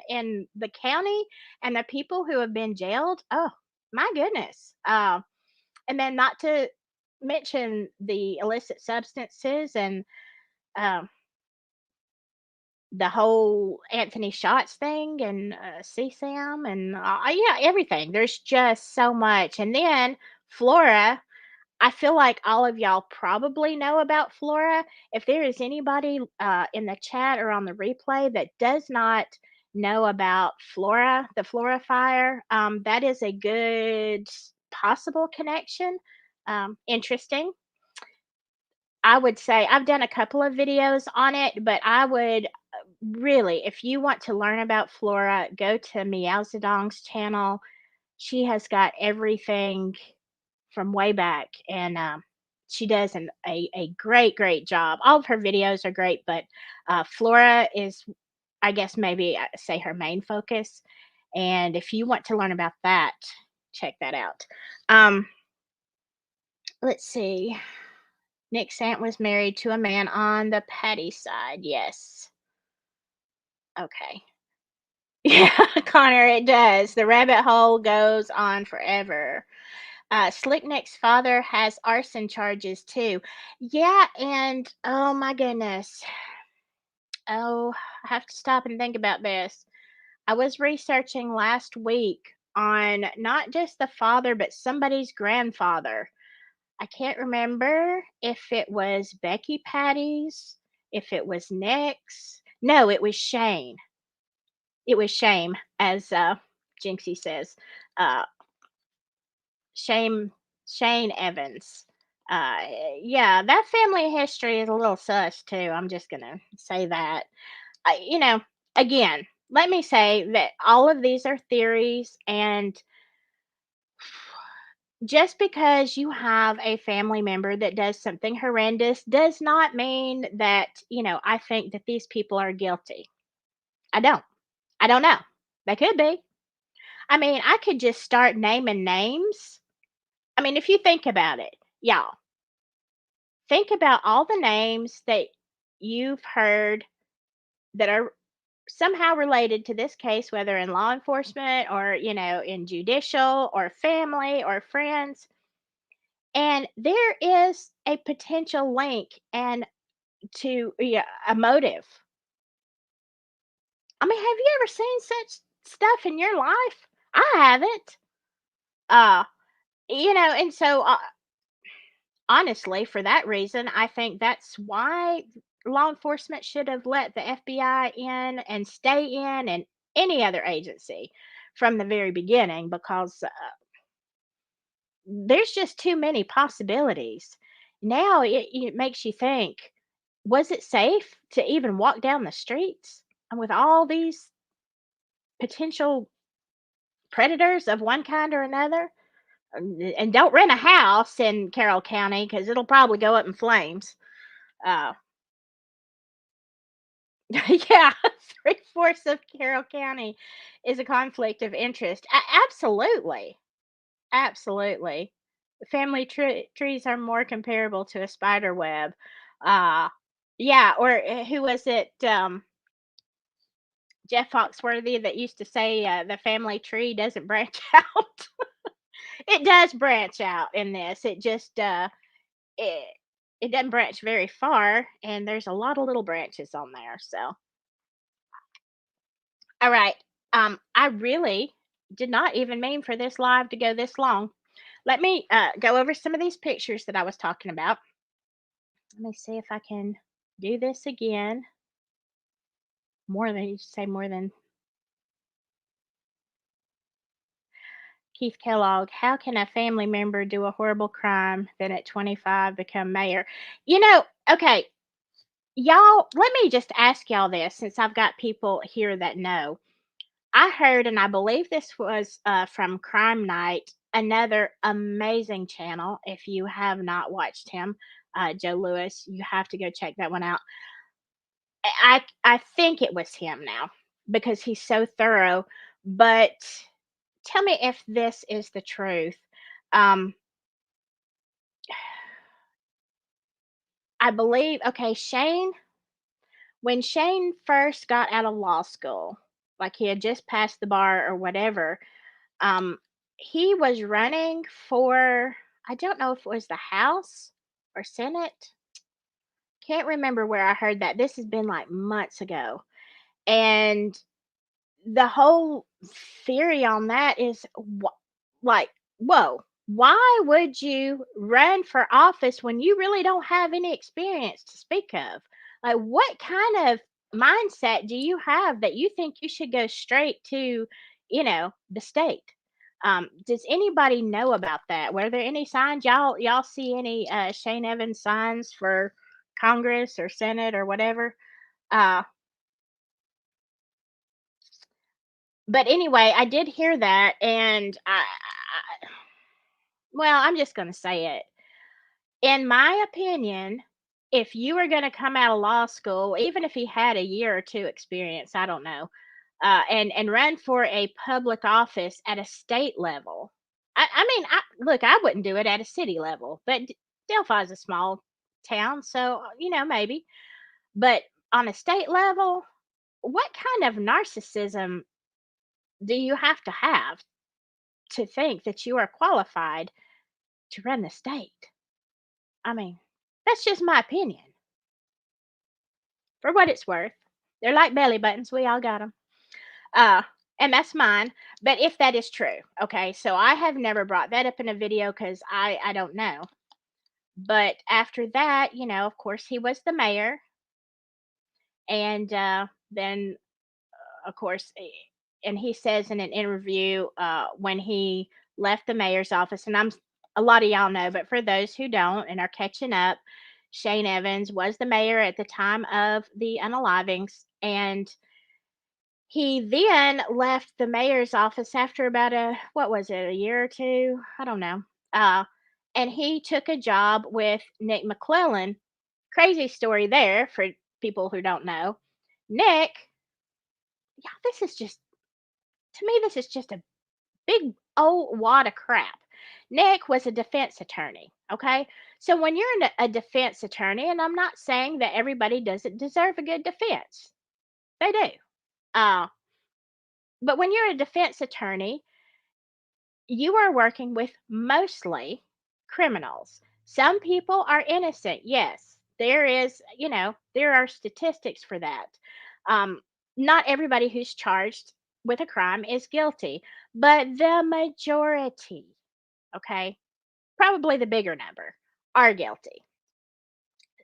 the county and the people who have been jailed, oh my goodness. And then not to mention the illicit substances and um, the whole Anthony Shots thing and CSAM and yeah, everything. There's just so much. And then Flora, I feel like all of y'all probably know about Flora. If there is anybody in the chat or on the replay that does not know about Flora, the Flora fire, that is a good possible connection. Interesting. I would say I've done a couple of videos on it, but I would really, if you want to learn about Flora, go to Meow Zedong's channel. She has got everything from way back, and she does a great, great job. All of her videos are great, but Flora is, I guess, maybe say her main focus. And if you want to learn about that, check that out. Um, let's see. Nick Sant was married to a man on the Patty side. Yes. Okay. Yeah, Connor, it does. The rabbit hole goes on forever. Slicknick's father has arson charges too. Yeah, and oh my goodness. Oh, I have to stop and think about this. I was researching last week on not just the father, but somebody's grandfather. I can't remember if it was Becky Patty's, if it was Nick's. No, it was Shane. It was Shame, as Jinxie says. Uh, Shame, Shane Evans. Uh, yeah, that family history is a little sus too. I'm just gonna say that. I, again, let me say that all of these are theories, and just because you have a family member that does something horrendous does not mean that, I think that these people are guilty. I don't. I don't know. They could be. I mean, I could just start naming names. I mean, if you think about it, y'all, think about all the names that you've heard that are somehow related to this case, whether in law enforcement or, in judicial or family or friends. And there is a potential link and to, yeah, a motive. I mean, have you ever seen such stuff in your life? I haven't. Uh, and so honestly, for that reason, I think that's why law enforcement should have let the FBI in and stay in and any other agency from the very beginning because there's just too many possibilities. Now it makes you think, was it safe to even walk down the streets and with all these potential predators of one kind or another? And don't rent a house in Carroll County because it'll probably go up in flames. Uh, yeah, three-fourths of Carroll County is a conflict of interest. Absolutely. Absolutely. Family trees are more comparable to a spider web. Uh, yeah, or who was it? Jeff Foxworthy that used to say the family tree doesn't branch out. It does branch out in this. It just it it doesn't branch very far, and there's a lot of little branches on there. So, all right. I really did not even mean for this live to go this long. Let me go over some of these pictures that I was talking about. Let me see if I can do this again. More than you say, more than Keith Kellogg. How can a family member do a horrible crime, then at 25 become mayor? Okay, y'all, let me just ask y'all this since I've got people here that know. I heard, and I believe this was from Crime Night, another amazing channel. If you have not watched him, Joe Lewis, you have to go check that one out. I think it was him now because he's so thorough. But tell me if this is the truth. Um, I believe, okay, when Shane first got out of law school, like he had just passed the bar or whatever, um, he was running for, I don't know if it was the House or Senate. Can't remember where I heard that. This has been like months ago. And the whole theory on that is like, whoa, why would you run for office when you really don't have any experience to speak of? Like, what kind of mindset do you have that you think you should go straight to, the state? Does anybody know about that? Were there any signs y'all see any Shane Evans signs for Congress or Senate or whatever? Uh, but anyway, I did hear that, and well, I'm just going to say it. In my opinion, if you were going to come out of law school, even if he had a year or two experience, I don't know, and run for a public office at a state level, I mean, look, I wouldn't do it at a city level, but Delphi is a small town, so maybe. But on a state level, what kind of narcissism do you have to think that you are qualified to run the state? I mean, that's just my opinion. For what it's worth, they're like belly buttons. We all got them. Uh, and that's mine. But if that is true, okay. So I have never brought that up in a video because I don't know. But after that, of course, he was the mayor, and then of course, and he says in an interview when he left the mayor's office, and a lot of y'all know, but for those who don't and are catching up, Shane Evans was the mayor at the time of the unalivings, and He then left the mayor's office after about what was it, a year or two? I don't know. Uh, and he took a job with Nick McClellan. Crazy story there for people who don't know. Nick, yeah, this is just, to me, this is just a big old wad of crap. Nick was a defense attorney. Okay. So when you're a defense attorney, and I'm not saying that everybody doesn't deserve a good defense, they do. Uh, but when you're a defense attorney, you are working with mostly criminals. Some people are innocent. Yes, there is, there are statistics for that. Um, Not everybody who's charged with a crime is guilty, but the majority, okay, probably the bigger number, are guilty.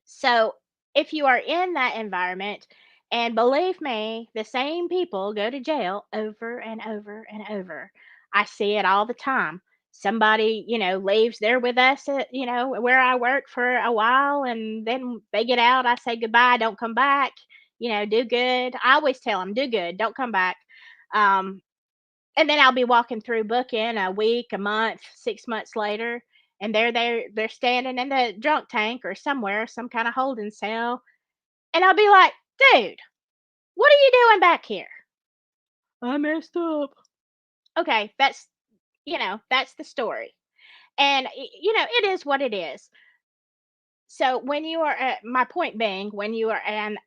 So if you are in that environment, and believe me, the same people go to jail over and over and over. I see it all the time. Somebody, leaves there with us at, where I work for a while, and then they get out. I say goodbye, don't come back, do good. I always tell them, do good, don't come back. Um, and then I'll be walking through booking a week, a month, 6 months later, and they're standing in the drunk tank or somewhere, some kind of holding cell, and I'll be like, "Dude, what are you doing back here?" "I messed up." Okay, that's the story. And it is what it is. So when you are my point being, when you are an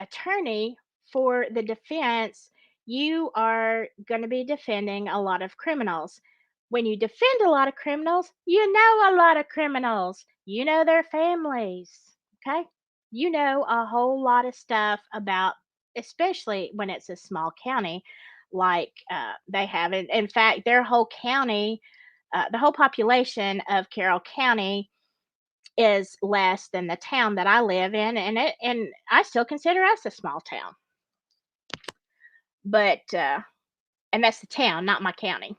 attorney for the defense, you are going to be defending a lot of criminals. When you defend a lot of criminals, you know a lot of criminals. You know their families. Okay? You know a whole lot of stuff about, especially when it's a small county like they have. In fact, their whole county, the whole population of Carroll County is less than the town that I live in, and I still consider us a small town. But and that's the town, not my county.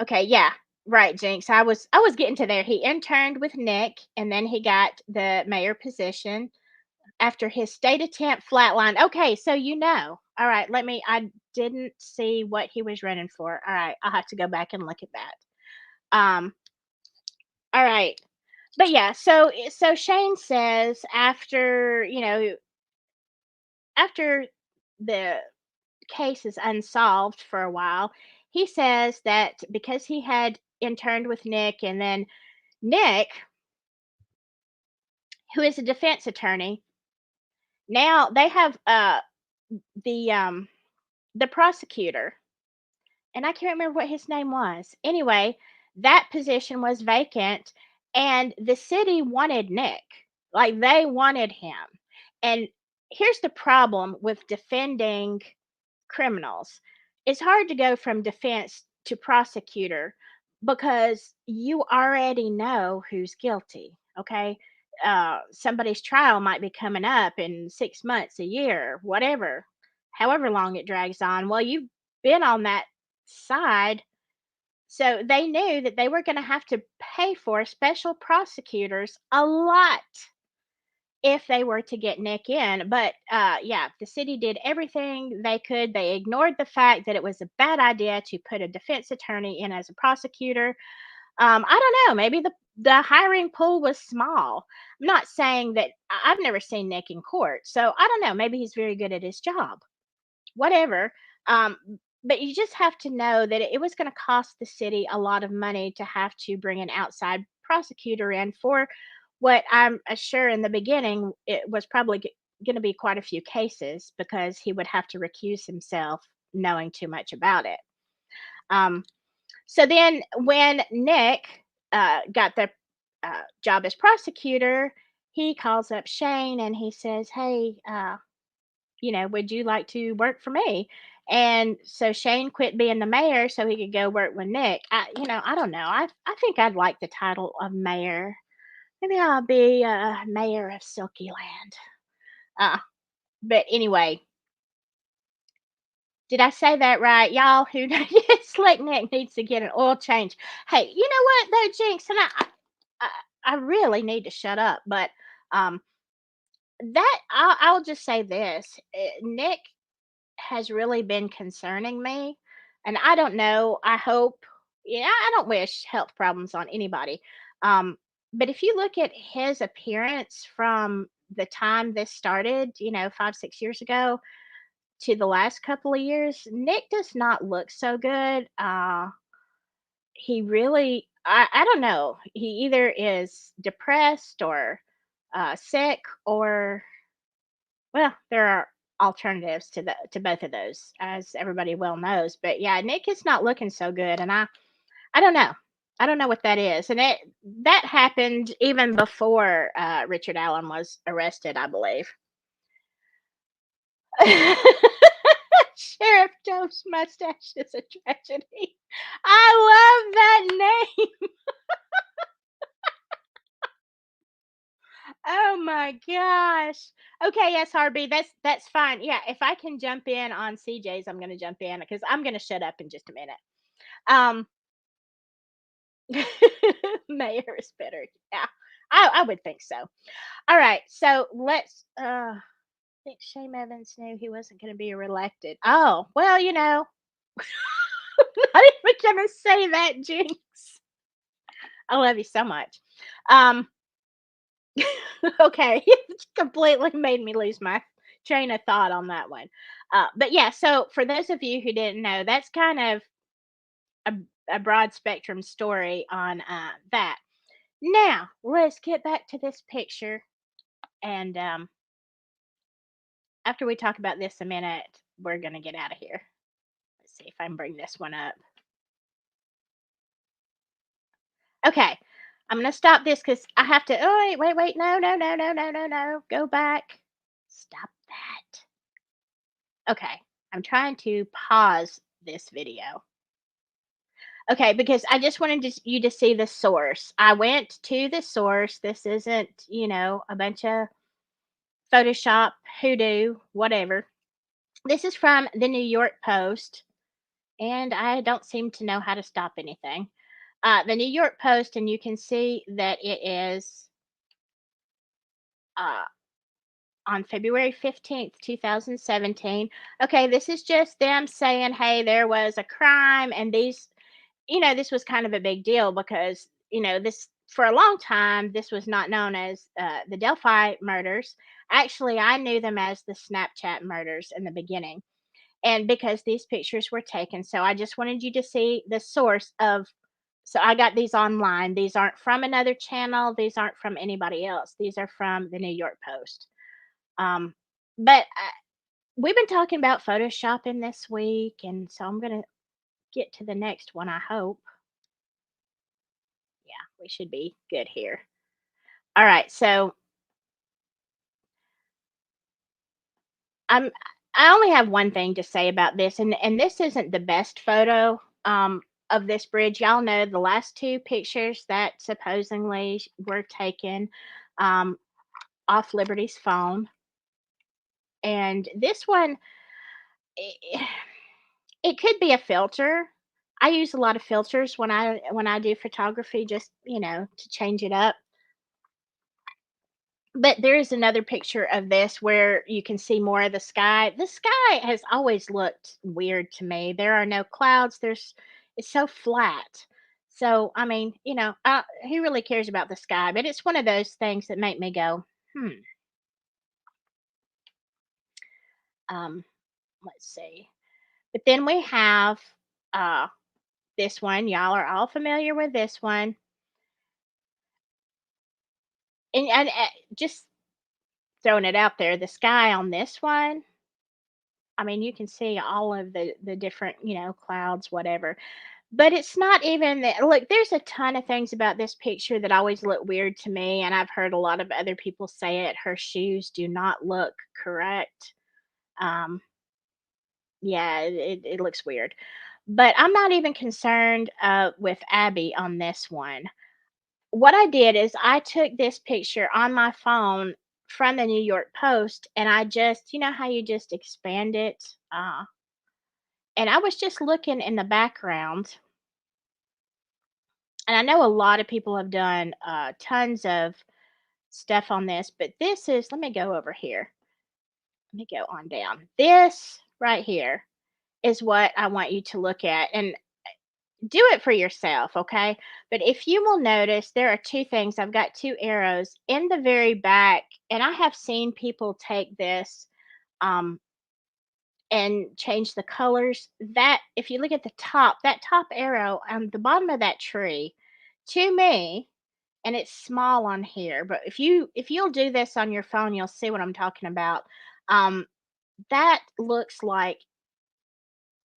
Okay, yeah. Right, Jinx. I was getting to there. He interned with Nick, and then he got the mayor position after his state attempt flatlined. Okay, so All right, I didn't see what he was running for. All right, I'll have to go back and look at that. All right. But yeah, so Shane says after the case is unsolved for a while, he says that because he had interned with Nick, and then Nick, who is a defense attorney, now they have the um the prosecutor, and I can't remember what his name was. Anyway, that position was vacant, and the city wanted Nick. Like, they wanted him. And here's the problem with defending criminals. It's hard to go from defense to prosecutor because you already know who's guilty. Okay. Somebody's trial might be coming up in 6 months, a year, whatever, however long it drags on. Well, you've been on that side. So they knew that they were going to have to pay for special prosecutors a lot if they were to get Nick in. But yeah, the city did everything they could. They ignored the fact that it was a bad idea to put a defense attorney in as a prosecutor. I don't know. Maybe the hiring pool was small. I'm not saying that. I've never seen Nick in court, so I don't know. Maybe he's very good at his job. Whatever. Um, but you just have to know that it was going to cost the city a lot of money to have to bring an outside prosecutor in for what I'm sure in the beginning it was probably going to be quite a few cases because he would have to recuse himself knowing too much about it. Um, so then when Nick got the job as prosecutor, he calls up Shane and he says, "Hey, would you like to work for me?" And so Shane quit being the mayor so he could go work with Nick. I don't know. I think I'd like the title of mayor. Maybe I'll be mayor of Silky Land. But anyway, did I say that right, y'all? Who Slick Nick needs to get an oil change. Hey, you know what though, Jinx, and I, I really need to shut up. But um, I'll just say this: Nick has really been concerning me. And I don't know, I hope, yeah, I don't wish health problems on anybody. Um, but if you look at his appearance from the time this started, 5, 6 years ago to the last couple of years, Nick does not look so good. He really, I don't know. He either is depressed or sick, or well, there are alternatives to both of those, as everybody well knows. But yeah, Nick is not looking so good, and I don't know. I don't know what that is, and that happened even before Richard Allen was arrested, I believe. Sheriff Joe's mustache is a tragedy. I love that name. Oh my gosh. Okay, yes, Harvey, that's fine. Yeah, if I can jump in on CJ's, I'm gonna jump in because I'm gonna shut up in just a minute. Um, Mayor is better. Yeah, I would think so. All right, so let's. I think Shane Evans knew he wasn't going to be reelected. Oh well, not even gonna say that, Jinx. I love you so much. Um, okay, it completely made me lose my train of thought on that one. But yeah, so for those of you who didn't know, that's kind of a, a broad spectrum story on that. Now, let's get back to this picture. And after we talk about this a minute, we're going to get out of here. Let's see if I can bring this one up. Okay. I'm going to stop this because I have to. Oh, wait. No, no, no, no, no, no, no. Go back. Stop that. Okay. I'm trying to pause this video. Okay, because I just wanted you to see the source. I went to the source. This isn't, a bunch of Photoshop, hoodoo, whatever. This is from the New York Post, and I don't seem to know how to stop anything. The New York Post, and you can see that it is uh, on February 15th, 2017. Okay, this is just them saying, hey, there was a crime, and this was kind of a big deal because, this for a long time, this was not known as the Delphi murders. Actually, I knew them as the Snapchat murders in the beginning. And because these pictures were taken, so I just wanted you to see the source of. So I got these online. These aren't from another channel. These aren't from anybody else. These are from the New York Post. But we've been talking about photoshopping this week, and so I'm gonna get to the next one. I hope. Yeah, we should be good here. All right, so I'm I only have one thing to say about this, and this isn't the best photo of this bridge. Y'all know the last two pictures that supposedly were taken um, off Liberty's phone, and this one, it, it could be a filter. I use a lot of filters when I do photography, just to change it up. But there is another picture of this where you can see more of the sky. The sky has always looked weird to me. There are no clouds. It's so flat. So I mean, who really cares about the sky? But it's one of those things that make me go, hmm. Um, let's see. But then we have uh this one. Y'all are all familiar with this one, and just throwing it out there. The sky on this one, I mean, you can see all of the different, clouds, whatever. But it's not even that. Look, there's a ton of things about this picture that always look weird to me, and I've heard a lot of other people say it. Her shoes do not look correct. Um, yeah, it looks weird. But I'm not even concerned with Abby on this one. What I did is I took this picture on my phone from the New York Post, and I just, how you just expand it. And I was just looking in the background, and I know a lot of people have done tons of stuff on this, but this is, let me go over here. Let me go on down. This right here is what I want you to look at. And do it for yourself, okay? But if you will notice, there are two things. I've got two arrows in the very back, and I have seen people take this um, and change the colors. That, if you look at the top, that top arrow on the bottom of that tree, to me, and it's small on here, but if you'll do this on your phone, you'll see what I'm talking about. Um, that looks like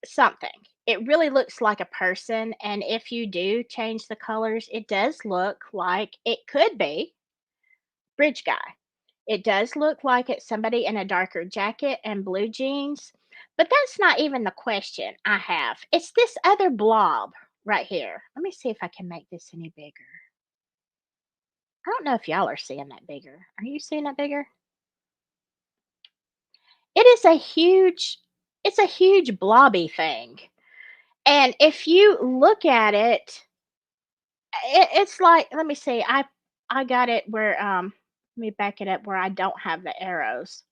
something. It really looks like a person, and if you do change the colors, it does look like it could be bridge guy. It does look like it's somebody in a darker jacket and blue jeans, but that's not even the question I have. It's this other blob right here. Let me see if I can make this any bigger. I don't know if y'all are seeing that bigger. Are you seeing that bigger? It is it's a huge blobby thing. And if you look at it, it's like, let me see. I got it where let me back it up where I don't have the arrows.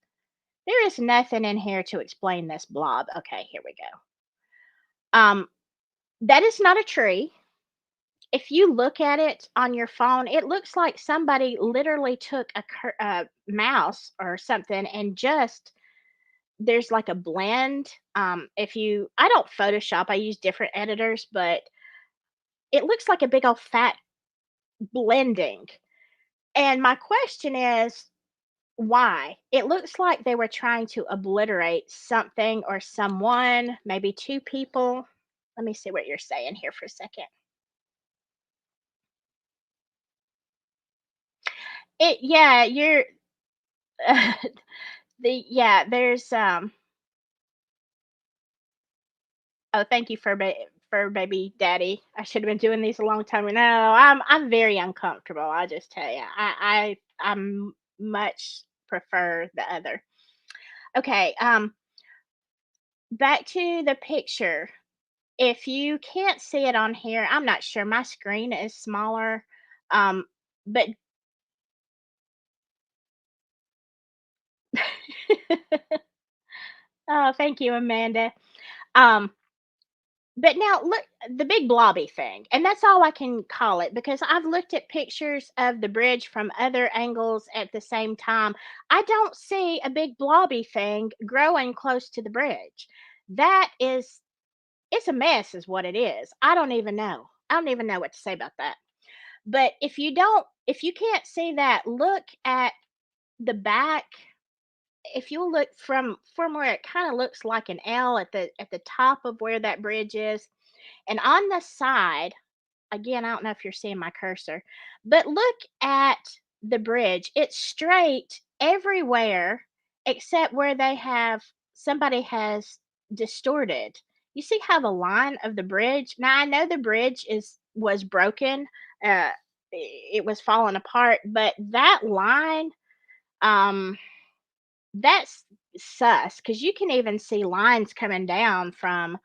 There is nothing in here to explain this blob. Okay, here we go. Um, that is not a tree. If you look at it on your phone, it looks like somebody literally took a mouse or something and just there's like a blend. If you, I don't Photoshop, I use different editors, but it looks like a big old fat blending. And my question is, why? It looks like they were trying to obliterate something or someone, maybe two people. Let me see what you're saying here for a second. It yeah, you're yeah, there's oh, thank you for baby daddy. I should have been doing these a long time ago. No, I'm very uncomfortable. I just tell you. I'm much prefer the other. Okay, back to the picture. If you can't see it on here, I'm not sure. My screen is smaller. But oh, thank you, Amanda. Um, but now look the big blobby thing, and that's all I can call it because I've looked at pictures of the bridge from other angles at the same time. I don't see a big blobby thing growing close to the bridge. That is it's a mess is what it is. I don't even know. I don't even know what to say about that. But if you can't see that, look at the back. If you look from where it kind of looks like an L at the top of where that bridge is, and on the side, again, I don't know if you're seeing my cursor, but look at the bridge. It's straight everywhere except where they have somebody has distorted. You see how the line of the bridge? Now I know the bridge is was broken. It was falling apart, but that line um that's sus because you can even see lines coming down from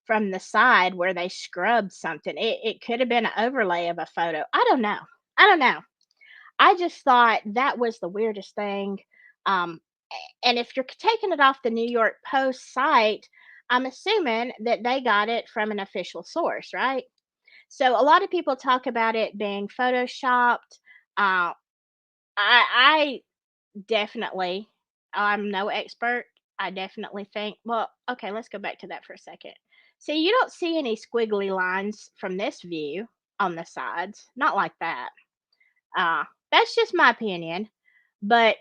the side where they scrubbed something. It could have been an overlay of a photo. I don't know. I don't know. I just thought that was the weirdest thing. And if you're taking it off the New York Post site, I'm assuming that they got it from an official source, right? So a lot of people talk about it being photoshopped. Uh, I definitely, I'm no expert. I definitely think, well, okay, let's go back to that for a second. See, you don't see any squiggly lines from this view on the sides, not like that. That's just my opinion. But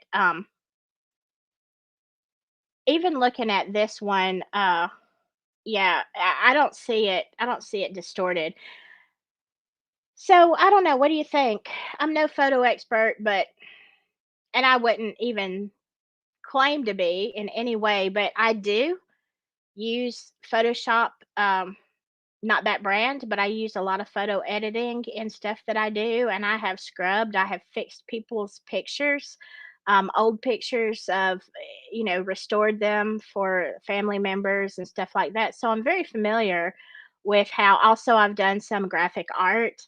even looking at this one, yeah, I don't see it. I don't see it distorted. So I don't know. What do you think? I'm no photo expert, but and I wouldn't even claim to be in any way, but I do use Photoshop, not that brand, but I use a lot of photo editing and stuff that I do, and I have scrubbed, I have fixed people's pictures, old pictures of, restored them for family members and stuff like that. So I'm very familiar with how. Also, I've done some graphic art.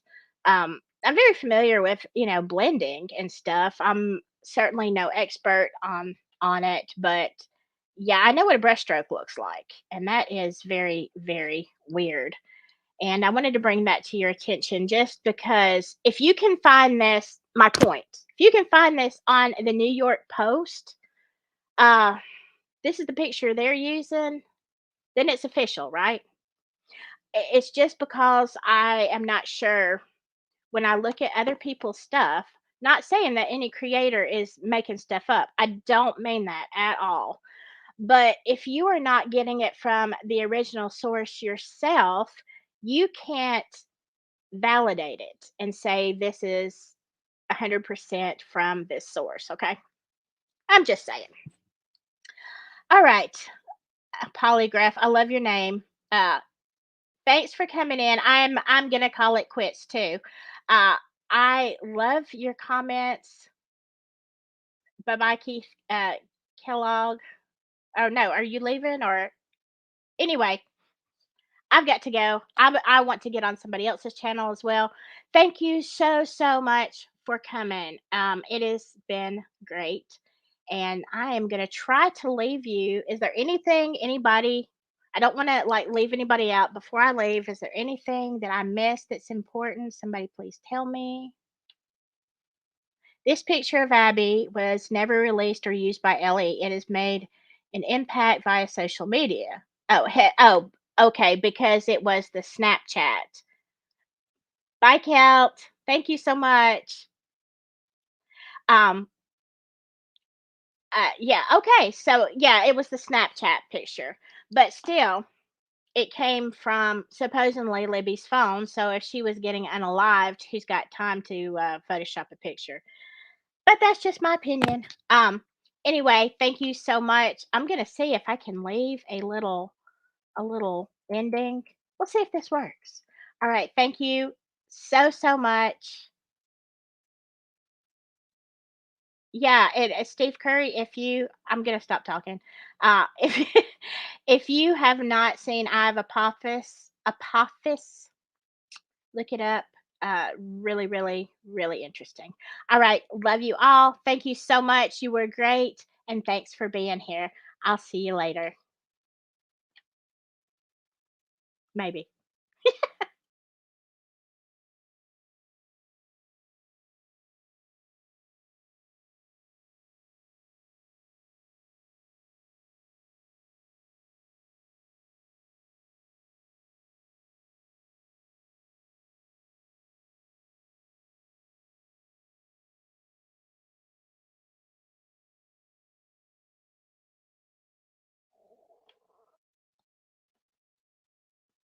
I'm very familiar with blending and stuff. I'm certainly no expert on it, but yeah, I know what a brushstroke looks like, and that is very, very weird. And I wanted to bring that to your attention just because if you can find this, my point, if you can find this on the New York Post, uh, this is the picture they're using, then it's official, right? It's just because I am not sure when I look at other people's stuff, not saying that any creator is making stuff up. I don't mean that at all. But if you are not getting it from the original source yourself, you can't validate it and say this is 100% from this source. Okay. I'm just saying. All right. Polygraph. I love your name. Uh, Thanks for coming in. I'm gonna call it quits too. Uh, I love your comments. Bye bye, Keith Kellogg. Oh no, are you leaving or anyway? I've got to go. I want to get on somebody else's channel as well. Thank you so much for coming. It has been great, and I am gonna try to leave you. Is there anything anybody? I don't want to like leave anybody out before I leave. Is there anything that I missed that's important? Somebody please tell me. This picture of Abby was never released or used by Ellie. It has made an impact via social media. Oh, okay, because it was the Snapchat. Bye, Kelt. Thank you so much. Um, yeah, okay. So, yeah, it was the Snapchat picture, but still, it came from supposedly Libby's phone. So, if she was getting unalived, who's got time to Photoshop a picture? But that's just my opinion. Anyway, thank you so much. I'm gonna see if I can leave a little ending. We'll see if this works. All right, thank you so much. Yeah, and Steve Curry, if you I'm gonna stop talking. If if you have not seen I have Apophis, look it up. Really, really, really interesting. All right. Love you all. Thank you so much. You were great. And thanks for being here. I'll see you later. Maybe.